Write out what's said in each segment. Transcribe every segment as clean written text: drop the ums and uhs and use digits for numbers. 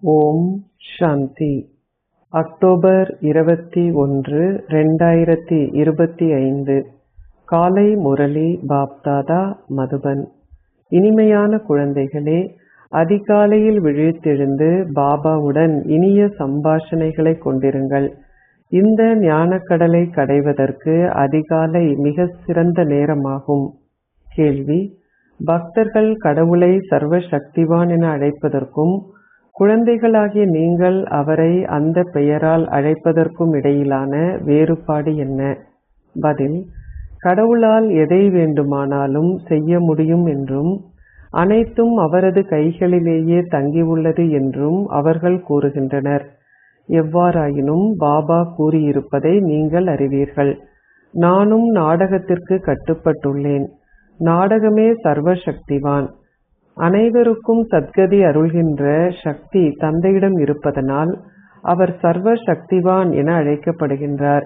ஓம் சாந்தி. October 21, 2025. காலை முரளி பாப்தாதா, மதுபன். இனிமையான குழந்தைகளே, அதிகாலையில் விழித்தெழுந்து பாபாவுடன் இனிய சம்பாஷணைகளை கொண்டிருங்கள். இந்த ஞானக்கடலை கடைவதற்கு அதிகாலை மிக சிறந்த நேரமாகும். கேள்வி: பக்தர்கள் கடவுளை சர்வ சக்திவான் என அழைப்பதற்கும் குழந்தைகளாகிய நீங்கள் அவரை அந்த பெயரால் அழைப்பதற்கும் இடையிலான வேறுபாடு என்ன? பதில்: கடவுளால் எதை வேண்டுமானாலும் செய்ய முடியும் என்றும் அனைத்தும் அவரது கைகளிலேயே தங்கியுள்ளது என்றும் அவர்கள் கூறுகின்றனர். எவ்வாறாயினும் பாபா கூறியிருப்பதை நீங்கள் அறிவீர்கள். நானும் நாடகத்திற்கு கட்டுப்பட்டுள்ளேன். நாடகமே சர்வ சக்திவான். அனைவருக்கும் சத்கதி அருள்கின்ற சக்தி தந்தையிடம் இருப்பதனால் அவர் சர்வ சக்திவான் என அழைக்கப்படுகின்றார்.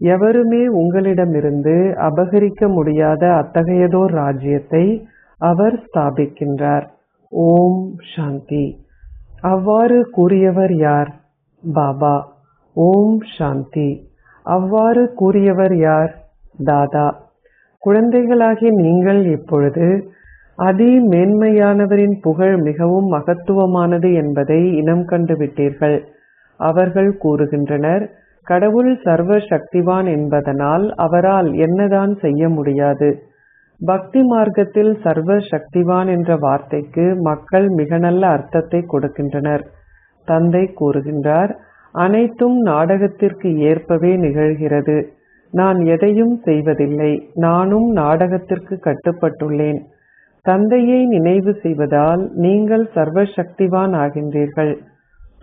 எவருமே உங்களிடமிருந்து அபகரிக்க முடியாத அத்தகையதோர் ராஜ்யத்தை அவர் ஸ்தாபிக்கின்றார். ஓம் சாந்தி. அவ்வாறு கூறியவர் யார்? பாபா. ஓம் சாந்தி. அவ்வாறு கூறியவர் யார்? தாதா. குழந்தைகளாகிய நீங்கள் இப்பொழுது அதி மேன்மையானவரின் புகழ் மிகவும் மகத்துவமானது என்பதை இனம் கண்டு விட்டீர்கள். அவர்கள் கூறுகின்றனர், கடவுள் சர்வ சக்திவான் என்பதனால் அவரால் என்னதான் செய்ய முடியாது. பக்தி மார்க்கத்தில் சர்வ சக்திவான் என்ற வார்த்தைக்கு மக்கள் மிக நல்ல அர்த்தத்தை கொடுக்கின்றனர். தந்தை கூறுகின்றார், அனைத்தும் நாடகத்திற்கு ஏற்பவே நிகழ்கிறது. நான் எதையும் செய்வதில்லை. நானும் நாடகத்திற்கு கட்டுப்பட்டுள்ளேன். தந்தையை நினைவு செய்வதால் நீங்கள் சர்வ சக்திவான் ஆகின்றீர்கள்.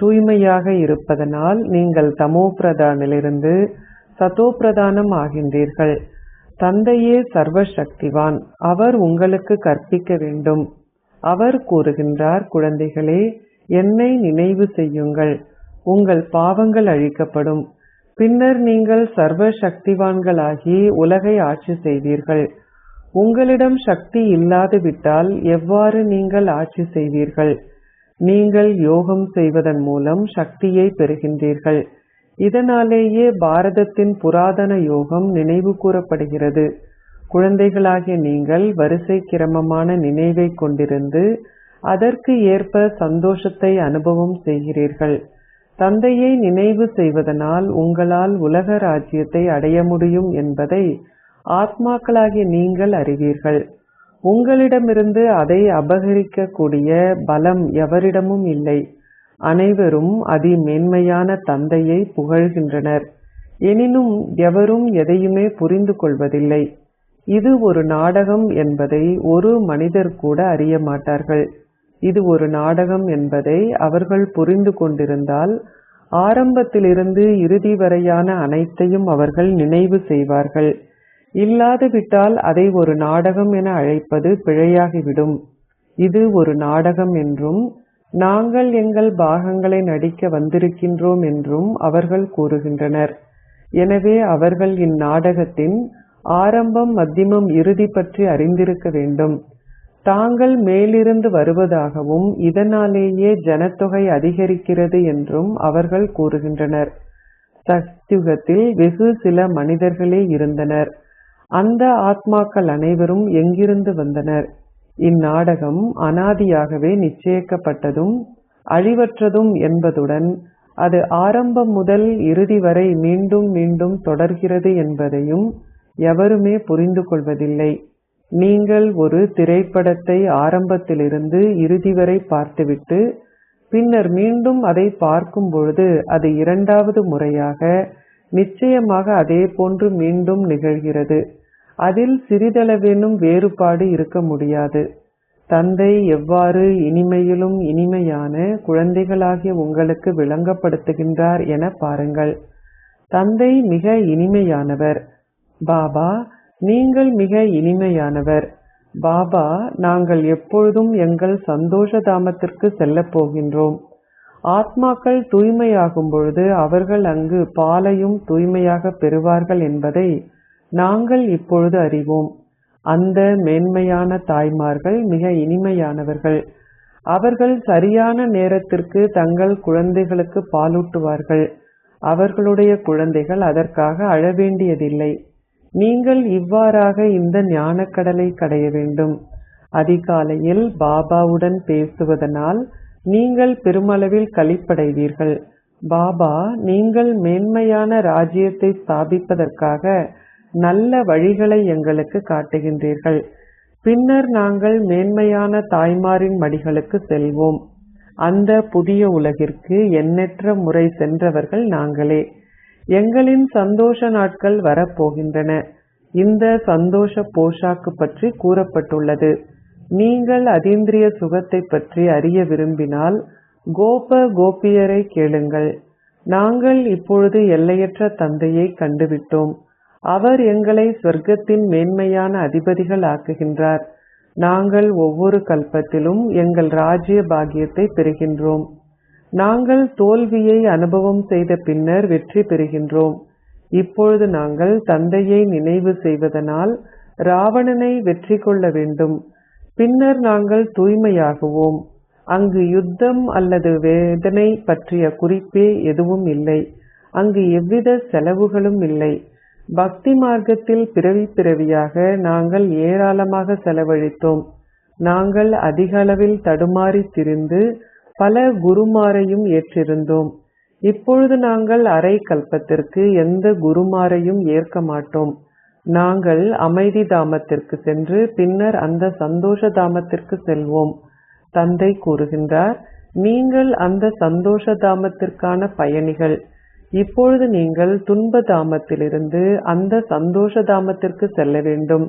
தூய்மையாக இருப்பதனால் நீங்கள் தமோ பிரதானிலிருந்து சதோ பிரதானம் ஆகின்றீர்கள். தந்தையே சர்வ சக்திவான். அவர் உங்களுக்கு கற்பிக்க வேண்டும். அவர் கூறுகின்றார், குழந்தைகளே, என்னை நினைவு செய்யுங்கள். உங்கள் பாவங்கள் அழிக்கப்படும். பின்னர் நீங்கள் சர்வ சக்திவான்களாகி உலகை ஆட்சி செய்வீர்கள். உங்களிடம் சக்தி இல்லாது விட்டால் எவ்வாறு நீங்கள் ஆட்சி செய்வீர்கள்? நீங்கள் யோகம் செய்வதன் மூலம் சக்தியை பெறுகின்றீர்கள். இதனாலேயே பாரதத்தின் புராதன யோகம் நினைவு கூறப்படுகிறது. குழந்தைகளாகிய நீங்கள் வரிசை கிரமமான நினைவை கொண்டிருந்து அதற்கு ஏற்ப சந்தோஷத்தை அனுபவம் செய்கிறீர்கள். தந்தையை நினைவு செய்வதனால் உங்களால் உலக ராஜ்யத்தை அடைய முடியும் என்பதை ஆத்மாக்களாகிய நீங்கள் அறிவீர்கள். உங்களிடமிருந்து அதை அபகரிக்க கூடிய பலம் எவரிடமும் இல்லை. அனைவரும் அதி மேன்மையான தந்தையை புகழ்கின்றனர். எனினும் எவரும் எதையுமே புரிந்து கொள்வதில்லை. இது ஒரு நாடகம் என்பதை ஒரு மனிதர் கூட அறிய மாட்டார்கள். இது ஒரு நாடகம் என்பதை அவர்கள் புரிந்து கொண்டிருந்தால் ஆரம்பத்திலிருந்து இறுதி வரையான அனைத்தையும் அவர்கள் நினைவு செய்வார்கள். இல்லாது விட்டால் அதை ஒரு நாடகம் என அழைப்பது பிழையாகிவிடும். இது ஒரு நாடகம் என்றும் நாங்கள் எங்கள் பாகங்களை நடிக்க வந்திருக்கின்றோம் என்றும் அவர்கள் கூறுகின்றனர். எனவே அவர்கள் இந்நாடகத்தின் ஆரம்பம், மத்தியமம், இறுதி பற்றி அறிந்திருக்க வேண்டும். தாங்கள் மேலிருந்து வருவதாகவும் இதனாலேயே ஜனத்தொகை அதிகரிக்கிறது என்றும் அவர்கள் கூறுகின்றனர். சத்யுகத்தில் வெகு சில மனிதர்களே இருந்தனர். அந்த ஆத்மாக்கள் அனைவரும் எங்கிருந்து வந்தனர்? இந்நாடகம் அனாதியாகவே நிச்சயிக்கப்பட்டதும் அழிவற்றதும் என்பதுடன் அது ஆரம்பம் முதல் இறுதி வரை மீண்டும் மீண்டும் தொடர்கிறது என்பதையும் எவருமே புரிந்து கொள்வதில்லை. நீங்கள் ஒரு திரைப்படத்தை ஆரம்பத்திலிருந்து இறுதி வரை பார்த்துவிட்டு பின்னர் மீண்டும் அதை பார்க்கும் பொழுது அது இரண்டாவது முறையாக நிச்சயமாக அதே போன்று மீண்டும் நிகழ்கிறது. அதில் சிறிதளவேனும் வேறுபாடு இருக்க முடியாது. தந்தை எவ்வாறு இனிமையிலும் இனிமையான குழந்தைகளாகிய உங்களுக்கு விளங்கப்படுத்துகின்றார் என பாருங்கள். தந்தை மிக இனிமையானவர். பாபா, நீங்கள் மிக இனிமையானவர். பாபா, நாங்கள் எப்பொழுதும் எங்கள் சந்தோஷ தாமத்திற்கு செல்லப் போகின்றோம். ஆத்மாக்கள் தூய்மையாகும் பொழுது அவர்கள் அங்கு பாலையும் தூய்மையாக பெறுவார்கள் என்பதை நாங்கள் இப்பொழுது அறிவோம். அந்த மேன்மையான தாய்மார்கள் மிக இனிமையானவர்கள். அவர்கள் சரியான நேரத்திற்கு தங்கள் குழந்தைகளுக்கு பாலூட்டுவார்கள். அவர்களுடைய குழந்தைகள் அதற்காக அழவேண்டியதில்லை. நீங்கள் இவ்வாறாக இந்த ஞானக்கடலை கடைய வேண்டும். அதிகாலையில் பாபாவுடன் பேசுவதனால் நீங்கள் பெருமளவில் களிப்படைவீர்கள். பாபா, நீங்கள் மேன்மையான ராஜ்யத்தை ஸ்தாபிப்பதற்காக நல்ல வழிகளை எங்களுக்கு காட்டுகின்றீர்கள். பின்னர் நாங்கள் மேன்மையான தாய்மாரின் மடிகளுக்கு செல்வோம். அந்த புதிய உலகிற்கு எண்ணற்ற முறை சென்றவர்கள் நாங்களே. எங்களின் சந்தோஷ நாட்கள் வரப்போகின்றன. இந்த சந்தோஷ போஷாக்கு பற்றி கூறப்பட்டுள்ளது. நீங்கள் அதீந்திரிய சுகத்தை பற்றி அறிய விரும்பினால் கோப கோபியரை கேளுங்கள். நாங்கள் இப்பொழுது எல்லையற்ற தந்தையை கண்டுவிட்டோம். அவர் எங்களை சொர்க்கத்தின் மேன்மையான அதிபதிகள் ஆக்குகின்றார். நாங்கள் ஒவ்வொரு கல்பத்திலும் எங்கள் ராஜ்ய பாக்கியத்தை பெறுகின்றோம். நாங்கள் தோல்வியை அனுபவம் செய்த பின்னர் வெற்றி பெறுகின்றோம். இப்பொழுது நாங்கள் தந்தையை நினைவு செய்வதனால் ராவணனை வெற்றி கொள்ள வேண்டும். பின்னர் நாங்கள் தூய்மையாகுவோம். அங்கு யுத்தம் அல்லது வேதனை பற்றிய குறிப்பே எதுவும் இல்லை. அங்கு எவ்வித செலவுகளும் இல்லை. பக்தி மார்க்கத்தில் பிறவி பிறவியாக நாங்கள் ஏராளமாக செலவழித்தோம். நாங்கள் அதிக அளவில் தடுமாறி திரிந்து பல குருமாரையும் ஏற்றிருந்தோம். இப்பொழுது நாங்கள் அரை கல்பத்திற்கு எந்த குருமாரையும் ஏற்க மாட்டோம். நாங்கள் அமைதி தாமத்திற்கு சென்று பின்னர் அந்த சந்தோஷ தாமத்திற்கு செல்வோம். தந்தை கூறுகின்றார், நீங்கள் அந்த சந்தோஷ தாமத்திற்கான பயணிகள். இப்பொழுது நீங்கள் துன்ப தாமத்திலிருந்து அந்த சந்தோஷ தாமத்திற்கு செல்ல வேண்டும்.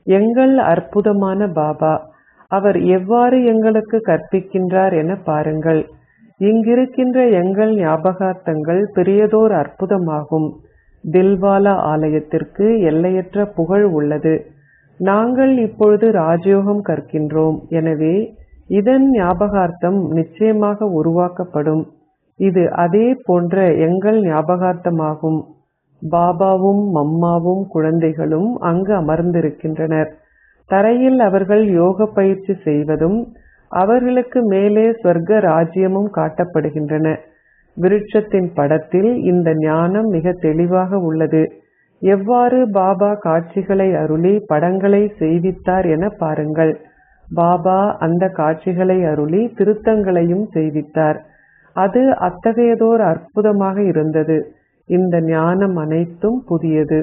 எங்கள் அற்புதமான பாபா, அவர் எவ்வாறு எங்களுக்கு கற்பிக்கின்றார் என பாருங்கள். இங்கிருக்கின்ற எங்கள் ஞாபகார்த்தங்கள் பெரியதோர் அற்புதமாகும். தில்வாலா ஆலயத்திற்கு எல்லையற்ற புகழ் உள்ளது. நாங்கள் இப்பொழுது ராஜயோகம் கற்கின்றோம். எனவே இதன் ஞாபகார்த்தம் நிச்சயமாக உருவாக்கப்படும். இது அதே போன்ற எங்கள் ஞாபகார்த்தமாகும். பாபாவும் மம்மாவும் குழந்தைகளும் அங்கு அமர்ந்திருக்கின்றனர். தரையில் அவர்கள் யோக பயிற்சி செய்வதும் அவர்களுக்கு மேலே சொர்க்க ராஜ்யமும் காட்டப்படுகின்றன. விருட்சத்தின் படத்தில் இந்த ஞானம் மிக தெளிவாக உள்ளது. எவ்வாறு பாபா காட்சிகளை அருளி படங்களை செய்வித்தார் என பாருங்கள். பாபா அந்த காட்சிகளை அருளி திருத்தங்களையும் செய்வித்தார். அது அத்தகையதோர் அற்புதமாக இருந்தது. இந்த ஞானம் அனைத்தும் புதியது.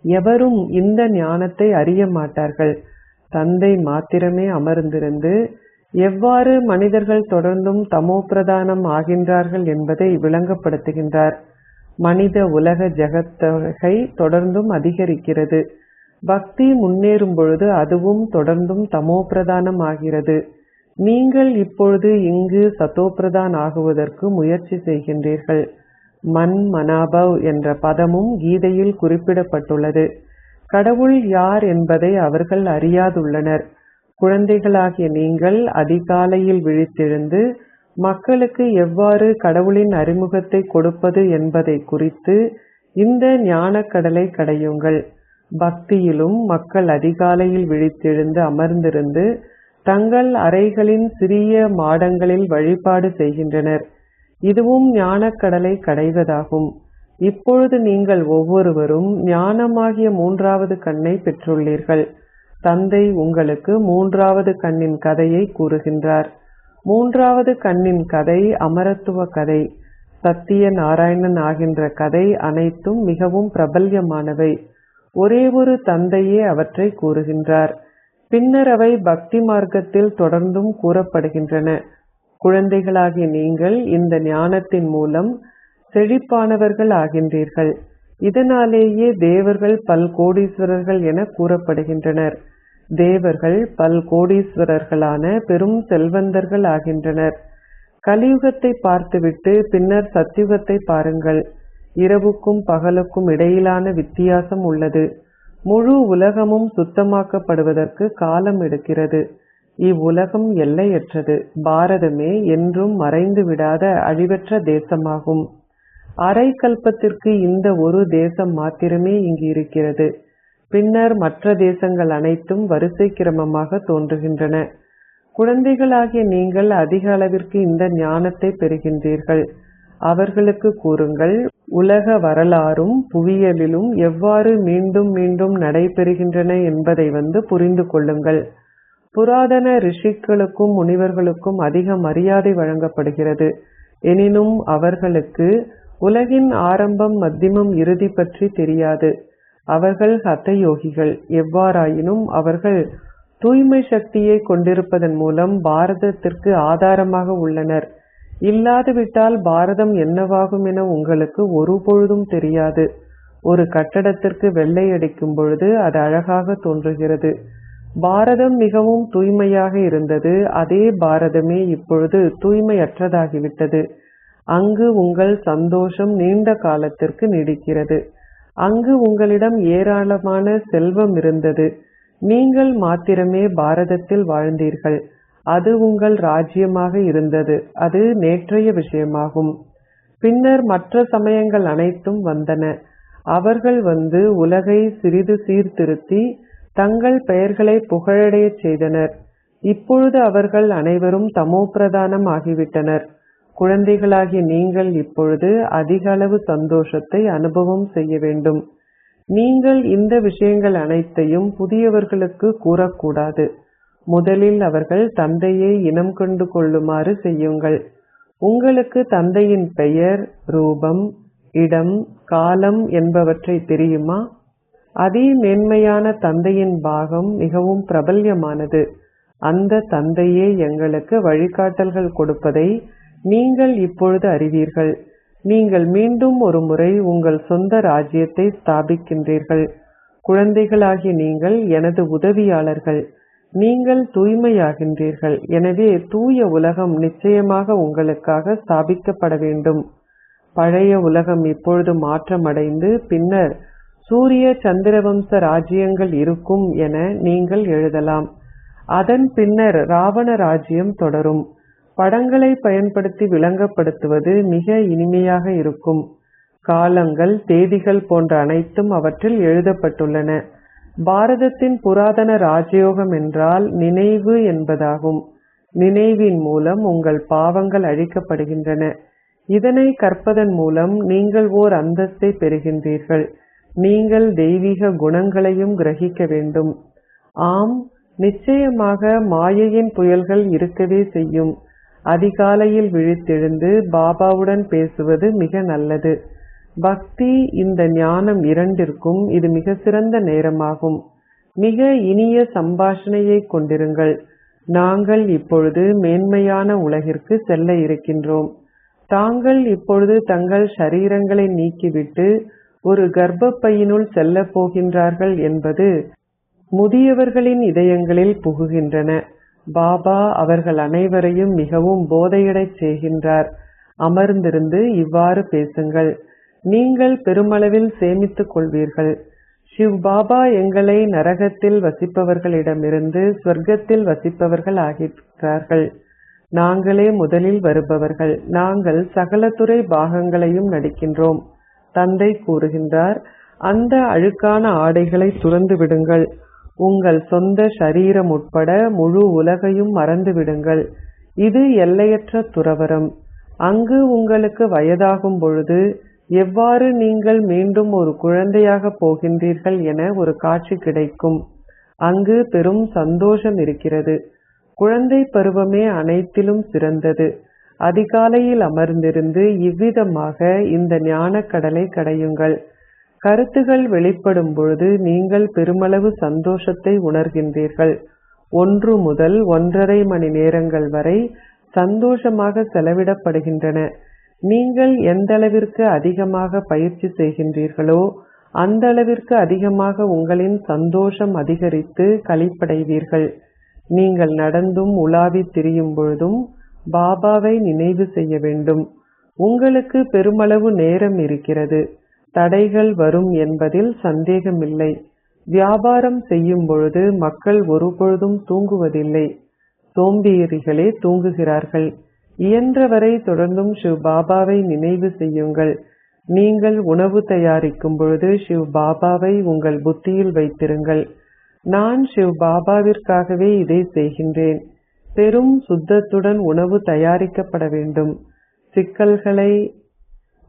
எவரும் இந்த ஞானத்தை அறிய மாட்டார்கள். தந்தை மாத்திரமே அமர்ந்திருந்து எவ்வாறு மனிதர்கள் தொடர்ந்தும் தமோ பிரதானம் ஆகின்றார்கள் என்பதை விளங்கப்படுத்துகின்றார். மனித உலக ஜெகத்தொகை தொடர்ந்தும் அதிகரிக்கிறது. பக்தி முன்னேறும் பொழுது அதுவும் தொடர்ந்தும் தமோ பிரதானம் ஆகிறது. நீங்கள் இப்பொழுது இங்கு சதோபிரதான் ஆகுவதற்கு முயற்சி செய்கின்றீர்கள். மன் மனாபவ் என்ற பதமும் கீதையில் குறிப்பிடப்பட்டுள்ளது. கடவுள் யார் என்பதை அவர்கள் அறியாதுள்ளனர். குழந்தைகளாகிய நீங்கள் அதிகாலையில் விழித்தெழுந்து மக்களுக்கு எவ்வாறு கடவுளின் அறிமுகத்தை கொடுப்பது என்பதை குறித்து இந்த ஞானக்கடலை கடையுங்கள். பக்தியிலும் மக்கள் அதிகாலையில் விழித்தெழுந்து அமர்ந்திருந்து தங்கள் அறைகளின் சிறிய மாடங்களில் வழிபாடு செய்கின்றனர். இதுவும் ஞானக்கடலை கடைவதாகும். இப்பொழுது நீங்கள் ஒவ்வொருவரும் ஞானமாகிய மூன்றாவது கண்ணை பெற்றுள்ளீர்கள். தந்தை உங்களுக்கு மூன்றாவது கண்ணின் கதையை கூறுகின்றார். மூன்றாவது கண்ணின் கதை அமரத்துவ கதை. சத்திய நாராயணன் ஆகின்ற கதை அனைத்தும் மிகவும் பிரபல்யமானவை. ஒரே ஒரு தந்தையே அவற்றை கூறுகின்றார். பின்னர் அவை பக்தி மார்க்கத்தில் தொடர்ந்தும் கூறப்படுகின்றன. குழந்தைகளாகிய நீங்கள் இந்த ஞானத்தின் மூலம் செழிப்பானவர்கள் ஆகின்றீர்கள். இதனாலேயே தேவர்கள் பல்கோடீஸ்வரர்கள் என கூறப்படுகின்றனர். தேவர்கள் பல்கோடீஸ்வரர்களான பெரும் செல்வந்தர்கள் ஆகின்றனர். கலியுகத்தை பார்த்துவிட்டு பின்னர் சத்யுகத்தை பாருங்கள். இரவுக்கும் பகலுக்கும் இடையிலான வித்தியாசம் உள்ளது. முழு உலகமும் சுத்தமாக்கப்படுவதற்கு காலம் எடுக்கிறது. இவ்வுலகம் எல்லையற்றது. பாரதமே என்றும் மறைந்து விடாத அழிவற்ற தேசமாகும். அரை கல்பத்திற்கு இந்த ஒரு தேசம் மாத்திரமே இங்கு இருக்கிறது. பின்னர் மற்ற தேசங்கள் அனைத்தும் வரிசை கிரமமாக தோன்றுகின்றன. குழந்தைகளாகிய நீங்கள் அதிக அளவிற்கு இந்த ஞானத்தை பெறுகின்றீர்கள். அவர்களுக்கு கூறுங்கள், உலக வரலாறும் புவியியலிலும் எவ்வாறு மீண்டும் மீண்டும் நடைபெறுகின்றன என்பதை புரிந்து கொள்ளுங்கள். புராதன ரிஷிகளுக்கும் முனிவர்களுக்கும் அதிக மரியாதை வழங்கப்படுகிறது. எனினும் அவர்களுக்கு உலகின் ஆரம்பம், மத்தியமம், இறுதி பற்றி தெரியாது. அவர்கள் ஹதயோகிகள். எவ்வாறாயினும் அவர்கள் தூய்மை சக்தியை கொண்டிருப்பதன் மூலம் பாரதத்திற்கு ஆதாரமாக உள்ளனர். இல்லாதுவிட்டால் பாரதம் என்னவாகும் என உங்களுக்கு ஒருபொழுதும் தெரியாது. ஒரு கட்டடத்திற்கு வெள்ளை அடிக்கும் பொழுது அது அழகாக தோன்றுகிறது. பாரதம் மிகவும் தூய்மையாக இருந்தது. அதே பாரதமே இப்பொழுது தூய்மையற்றதாகிவிட்டது. அங்கு உங்கள் சந்தோஷம் நீண்ட காலத்திற்கு நீடிக்கிறது. அங்கு உங்களிடம் ஏராளமான செல்வம் இருந்தது. நீங்கள் மாத்திரமே பாரதத்தில் வாழ்ந்தீர்கள். அது உங்கள் ராஜ்யமாக இருந்தது. அது நேற்றைய விஷயமாகும். பின்னர் மற்ற சமயங்கள் அனைத்தும் வந்தன. அவர்கள் உலகை சிறிது சீர்திருத்தி தங்கள் பெயர்களை புகழடையச் செய்தனர். இப்பொழுது அவர்கள் அனைவரும் தமோபிரதானம் ஆகிவிட்டனர். குழந்தைகளாகிய நீங்கள் இப்பொழுது அதிக அளவு சந்தோஷத்தை அனுபவம் செய்ய வேண்டும். நீங்கள் இந்த விஷயங்கள் அனைத்தையும் புதியவர்களுக்கு கூறக்கூடாது. முதலில் அவர்கள் தந்தையை இனம் கண்டு கொள்ளுமாறு செய்யுங்கள். உங்களுக்கு தந்தையின் பெயர், ரூபம், இடம், காலம் என்பவற்றை தெரியுமா? அதி மேன்மையான தந்தையின் பாகம் மிகவும் பிரபல்யமானது. அந்த தந்தையே எங்களுக்கு வழிகாட்டல்கள் கொடுப்பதை நீங்கள் இப்பொழுது அறிவீர்கள். நீங்கள் மீண்டும் ஒரு முறை உங்கள் சொந்த ராஜ்யத்தை ஸ்தாபிக்கின்றீர்கள். குழந்தைகளாகிய நீங்கள் எனது உதவியாளர்கள். நீங்கள் தூய்மையாகின்றீர்கள். எனவே தூய உலகம் நிச்சயமாக உங்களுக்காக ஸ்தாபிக்கப்பட வேண்டும். பழைய உலகம் இப்பொழுது மாற்றமடைந்து பின்னர் சூரிய சந்திரவம்ச ராஜ்யங்கள் இருக்கும் என நீங்கள் எழுதலாம். அதன் பின்னர் ராவண ராஜ்யம் தொடரும். படங்களை பயன்படுத்தி விளங்கப்படுத்துவது மிக இனிமையாக இருக்கும். காலங்கள், தேதிகள் போன்ற அனைத்தும் அவற்றில் எழுதப்பட்டுள்ளன. பாரதத்தின் புராதன ராஜயோகம் என்றால் நினைவு என்பதாகும். நினைவின் மூலம் உங்கள் பாவங்கள் அழிக்கப்படுகின்றன. இதனை கற்பதன் மூலம் நீங்கள் ஓர் அந்தஸ்தை பெறுகின்றீர்கள். நீங்கள் தெய்வீக குணங்களையும் கிரகிக்க வேண்டும். ஆம், நிச்சயமாக மாயையின் புயல்கள் இருக்கவே செய்யும். அதிகாலையில் விழித்தெழுந்து பாபாவுடன் பேசுவது மிக நல்லது. பக்தி, இந்த ஞானம் இரண்டிற்கும் இது மிக சிறந்த நேரமாகும். மிக இனிய சம்பாஷணையை கொண்டிருங்கள். நாங்கள் இப்பொழுது மேன்மையான உலகிற்கு செல்ல இருக்கின்றோம். தாங்கள் இப்பொழுது தங்கள் ஷரீரங்களை நீக்கிவிட்டு ஒரு கர்ப்பப்பையினுள் செல்ல போகின்றார்கள் என்பது முதியவர்களின் இதயங்களில் புகுகின்றன. பாபா அவர்கள் அனைவரையும் மிகவும் போதையடைச் செய்கின்றார். அமர்ந்திருந்து இவ்வாறு பேசுங்கள். நீங்கள் பெருமளவில் சேமித்துக் கொள்வீர்கள். சிவ் பாபா எங்களை நரகத்தில் வசிப்பவர்களிடமிருந்து ஸ்வர்க்கத்தில் வசிப்பவர்கள் ஆகிறார்கள். நாங்களே முதலில் வருபவர்கள். நாங்கள் சகல துறை பாகங்களையும் நடிக்கின்றோம். தந்தை கூறுகின்றார், அந்த அழுக்கான ஆடைகளை துறந்து விடுங்கள். உங்கள் சொந்த ஷரீரம் உட்பட முழு உலகையும் மறந்து விடுங்கள். இது எல்லையற்ற துறவரம். அங்கு உங்களுக்கு வயதாகும் பொழுது எவ்வாறு நீங்கள் மீண்டும் ஒரு குழந்தையாக போகின்றீர்கள் என ஒரு காட்சி கிடைக்கும். அங்கு பெரும் சந்தோஷம் இருக்கிறது. குழந்தை பருவமே அனைத்திலும் சிறந்தது. அதிகாலையில் அமர்ந்திருந்து இவ்விதமாக இந்த ஞான கடலை கடையுங்கள். கருத்துகள் வெளிப்படும் பொழுது நீங்கள் பெருமளவு சந்தோஷத்தை உணர்கின்றீர்கள். 1 முதல் 1.5 மணி நேரங்கள் வரை சந்தோஷமாக செலவிடப்படுகின்றன. நீங்கள் எந்த அளவிற்கு அதிகமாக பயிற்சி செய்கின்றீர்களோ அந்த அளவிற்கு அதிகமாக உங்களின் சந்தோஷம் அதிகரித்து களிப்படைவீர்கள். நீங்கள் நடந்தும் உலாவி திரியும் பொழுதும் பாபாவை நினைவு செய்ய வேண்டும். உங்களுக்கு பெருமளவு நேரம் இருக்கிறது. தடைகள் வரும் என்பதில் சந்தேகமில்லை. வியாபாரம் செய்யும் பொழுது மக்கள் ஒருபொழுதும் தூங்குவதில்லை. சோம்பேறிகளே தூங்குகிறார்கள். இயன்றவரை தொடர்ந்தும் சிவ் பாபாவை நினைவு செய்யுங்கள். நீங்கள் உணவு தயாரிக்கும் பொழுது சிவ் பாபாவை உங்கள் புத்தியில் வைத்திருங்கள். நான் சிவ் பாபாவிற்காகவே இதை செய்கின்றேன். பெரும் சுத்தத்துடன் உணவு தயாரிக்கப்பட வேண்டும். சிக்கல்களை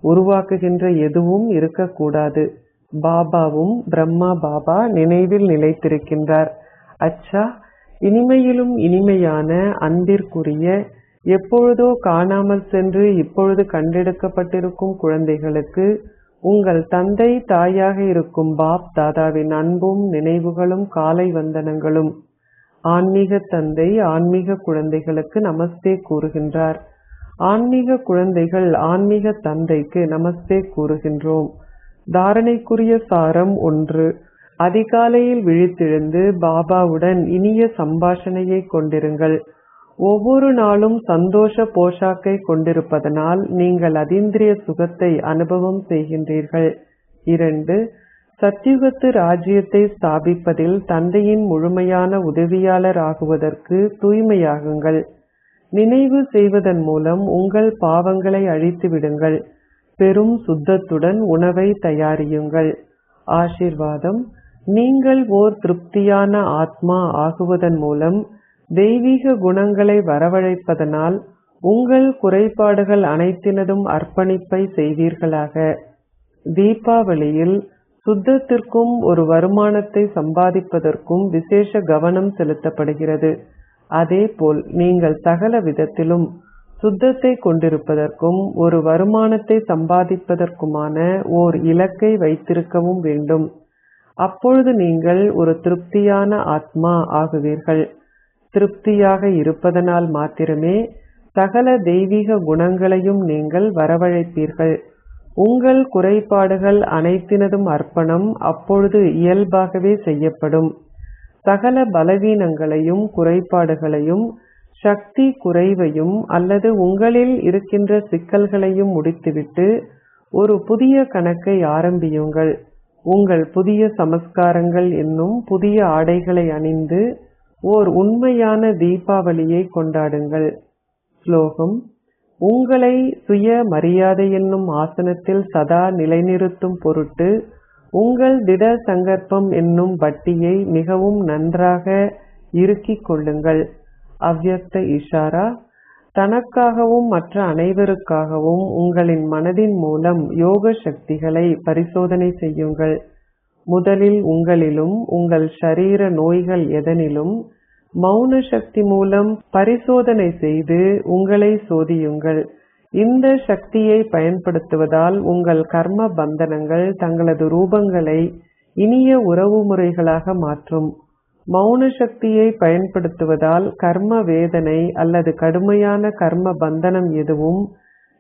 உருவாக்குகின்ற எதுவும் இருக்கக்கூடாது. பாபாவும் பிரம்மா பாபா நினைவில் நிலைத்திருக்கின்றார். அச்சா, இனிமையிலும் இனிமையான அன்பிற்குரிய, எப்பொழுதோ காணாமல் சென்று இப்பொழுது கண்டெடுக்கப்பட்டிருக்கும் குழந்தைகளுக்கு உங்கள் தந்தை தாயாக இருக்கும் பாப் தாதாவின் அன்பும் நினைவுகளும் காலை வந்தனங்களும். ஆன்மீக தந்தை ஆன்மீக குழந்தைகளுக்கு நமஸ்தே கூறுகின்றார். ஆன்மீக குழந்தைகள் ஆன்மீக தந்தைக்கு நமஸ்தே கூறுகின்றோம். தாரணைக்குரிய சாரம் 1. அதிகாலையில் விழித்தெழுந்து பாபாவுடன் இனிய சம்பாஷணையை கொண்டிருங்கள். ஒவ்வொரு நாளும் சந்தோஷ போஷாக்கை கொண்டிருப்பதனால் நீங்கள் அதீந்திரிய சுகத்தை அனுபவம் செய்கின்றீர்கள். 2. சத்யுகத்து ராஜ்யத்தை ஸ்தாபிப்பதில் தந்தையின் முழுமையான உதவியாளர் ஆகுவதற்கு தூய்மையாகுங்கள். நினைவு செய்வதன் மூலம் உங்கள் பாவங்களை அழித்து விடுங்கள். பெரும் சுத்தத்துடன் உணவை தயாரியுங்கள். ஆசீர்வாதம். நீங்கள் ஓர் திருப்தியான ஆத்மா ஆகுவதன் மூலம் தெய்வீக குணங்களை வரவழைப்பதனால் உங்கள் குறைபாடுகள் அனைத்தினதும் அர்ப்பணிப்பை செய்வீர்களாக. தீபாவளியில் சுத்தத்திற்கும் ஒரு வருமானத்தை சம்பாதிப்பதற்கும் விசேஷ கவனம் செலுத்தப்படுகிறது. அதேபோல் நீங்கள் சகல விதத்திலும் சுத்தத்தை கொண்டிருப்பதற்கும் ஒரு வருமானத்தை சம்பாதிப்பதற்குமான ஓர் இலக்கை வைத்திருக்கவும் வேண்டும். அப்பொழுது நீங்கள் ஒரு திருப்தியான ஆத்மா ஆகுவீர்கள். திருப்தியாக இருப்பதனால் மாத்திரமே சகல தெய்வீக குணங்களையும் நீங்கள் வரவழைப்பீர்கள். உங்கள் குறைபாடுகள் அனைத்தினதும் அர்ப்பணம் அப்பொழுது இயல்பாகவே செய்யப்படும். சகல பலவீனங்களையும் குறைபாடுகளையும் சக்தி குறைவையும் அல்லது உங்களில் இருக்கின்ற சிக்கல்களையும் முடித்துவிட்டு ஒரு புதிய கணக்கை ஆரம்பியுங்கள். உங்கள் புதிய சமஸ்காரங்கள் என்னும் புதிய ஆடைகளை அணிந்து ஓர் உண்மையான தீபாவளியை கொண்டாடுங்கள். ஸ்லோகம். உங்களை சுய மரியாதை என்னும் ஆசனத்தில் சதா நிலைநிறுத்தும் பொருட்டு உங்கள் திட சங்கற்பம் என்னும் வட்டியை மிகவும் நன்றாக இறுக்கிக் கொள்ளுங்கள். அவ்யக்த இஷாரா. தனக்காகவும் மற்ற அனைவருக்காகவும் உங்களின் மனதின் மூலம் யோக சக்திகளை பரிசோதனை செய்யுங்கள். முதலில் உங்களிலும் உங்கள் ஷரீர நோய்கள் எதனிலும் மௌன சக்தி மூலம் பரிசோதனை செய்து உங்களை சோதியுங்கள். இந்த சக்தியை பயன்படுத்துவதால் உங்கள் கர்ம பந்தனங்கள் தங்களது ரூபங்களை இனிய உறவு முறைகளாக மாற்றும். மௌன சக்தியை பயன்படுத்துவதால் கர்ம வேதனை அல்லது கடுமையான கர்ம பந்தனம் எதுவும்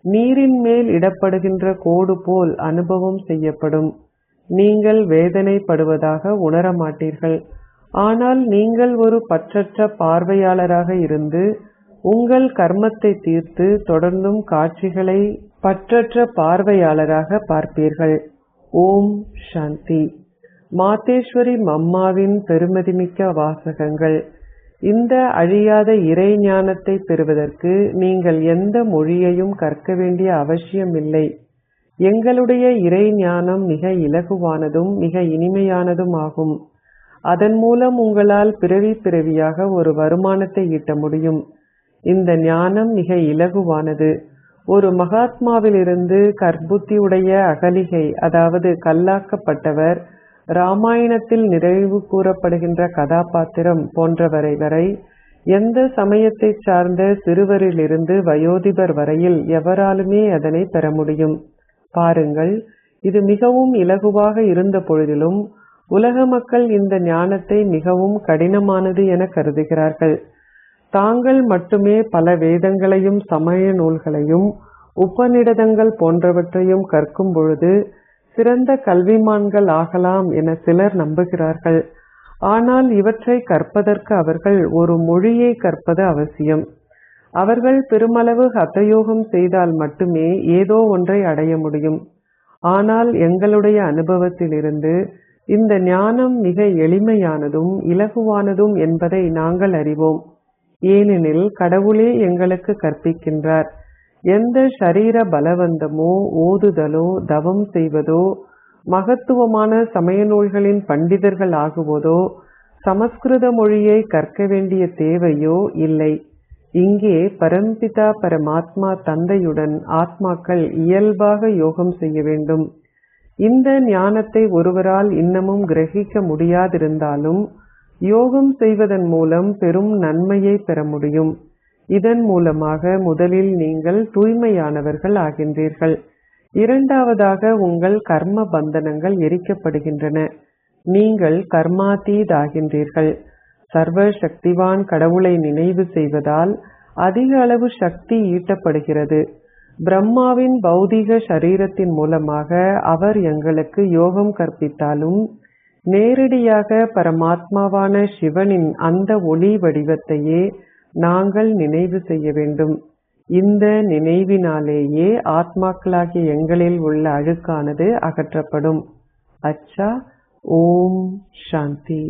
நீரின் மேல் இடப்படுகின்ற கோடு போல் அனுபவம் செய்யப்படும். நீங்கள் வேதனைப்படுவதாக உணரமாட்டீர்கள். ஆனால் நீங்கள் ஒரு பற்றற்ற பார்வையாளராக இருந்து உங்கள் கர்மத்தை தீர்த்து தொடர்ந்தும் காட்சிகளை பற்றற்ற பார்வையாளராக பார்ப்பீர்கள். ஓம் சாந்தி. மாதேஸ்வரி மம்மாவின் பெருமதிமிக்க வாசகங்கள். இந்த அழியாத இறை ஞானத்தை பெறுவதற்கு நீங்கள் எந்த மொழியையும் கற்க வேண்டிய அவசியமில்லை. எங்களுடைய இறை ஞானம் மிக இலகுவானதும் மிக இனிமையானதும் ஆகும். அதன் மூலம் உங்களால் பிறவி பிறவியாக ஒரு வருமானத்தை ஈட்ட முடியும். இந்த ஞானம் மிக இலகுவானது. ஒரு மகாத்மாவிலிருந்து கற்புத்தியுடைய அகலிகை, அதாவது கல்லாக்கப்பட்டவர், ராமாயணத்தில் நிறைவு கூறப்படுகின்ற கதாபாத்திரம் போன்றவரை வரை எந்த சமயத்தை சார்ந்த சிறுவரிலிருந்து வயோதிபர் வரையில் எவராலுமே அதனை பெற முடியும். பாருங்கள், இது மிகவும் இலகுவாக இருந்த பொழுதிலும் உலக மக்கள் இந்த ஞானத்தை மிகவும் கடினமானது என கருதுகிறார்கள். தாங்கள் மட்டுமே பல வேதங்களையும் சமய நூல்களையும் உபநிடதங்கள் போன்றவற்றையும் கற்கும் பொழுது சிறந்த கல்விமான்கள் ஆகலாம் என சிலர் நம்புகிறார்கள். ஆனால் இவற்றை கற்பதற்கு அவர்கள் ஒரு மொழியை கற்பது அவசியம். அவர்கள் பெருமளவு ஹதயோகம் செய்தால் மட்டுமே ஏதோ ஒன்றை அடைய முடியும். ஆனால் எங்களுடைய அனுபவத்திலிருந்து இந்த ஞானம் மிக எளிமையானதும் இலகுவானதும் என்பதை நாங்கள் அறிவோம். ஏனெனில் கடவுளே எங்களுக்கு கற்பிக்கின்றார். எந்த ஷரீர பலவந்தமோ ஓதுதலோ தவம் செய்வதோ மகத்துவமான சமய நூல்களின் பண்டிதர்கள் ஆகுவதோ சமஸ்கிருத மொழியை கற்க வேண்டிய தேவையோ இல்லை. இங்கே பரம்பிதா பரமாத்மா தந்தையுடன் ஆத்மாக்கள் இயல்பாக யோகம் செய்ய வேண்டும். இந்த ஞானத்தை ஒருவரால் இன்னமும் கிரகிக்க முடியாதிருந்தாலும் யோகம் செய்வதன் மூலம் பெரும் நன்மையை பெற முடியும். இதன் மூலமாக முதலில் நீங்கள் தூய்மையானவர்கள் ஆகின்றீர்கள். இரண்டாவதாக உங்கள் கர்ம பந்தனங்கள் எரிக்கப்படுகின்றன. நீங்கள் கர்மாதீத் ஆகின்றீர்கள். சர்வ சக்திவான் கடவுளை நினைவு செய்வதால் அதிக அளவு சக்தி ஈட்டப்படுகிறது. பிரம்மாவின் பௌதீக சரீரத்தின் மூலமாக அவர் எங்களுக்கு யோகம் கற்பித்தாலும் நேரடியாக பரமாத்மாவான சிவனின் அந்த ஒளி வடிவத்தையே நாங்கள் நினைவு செய்ய வேண்டும். இந்த நினைவினாலேயே ஆத்மாக்களாகிய எங்களில் உள்ள அழுக்கானது அகற்றப்படும். அச்சா. ஓம் சாந்தி.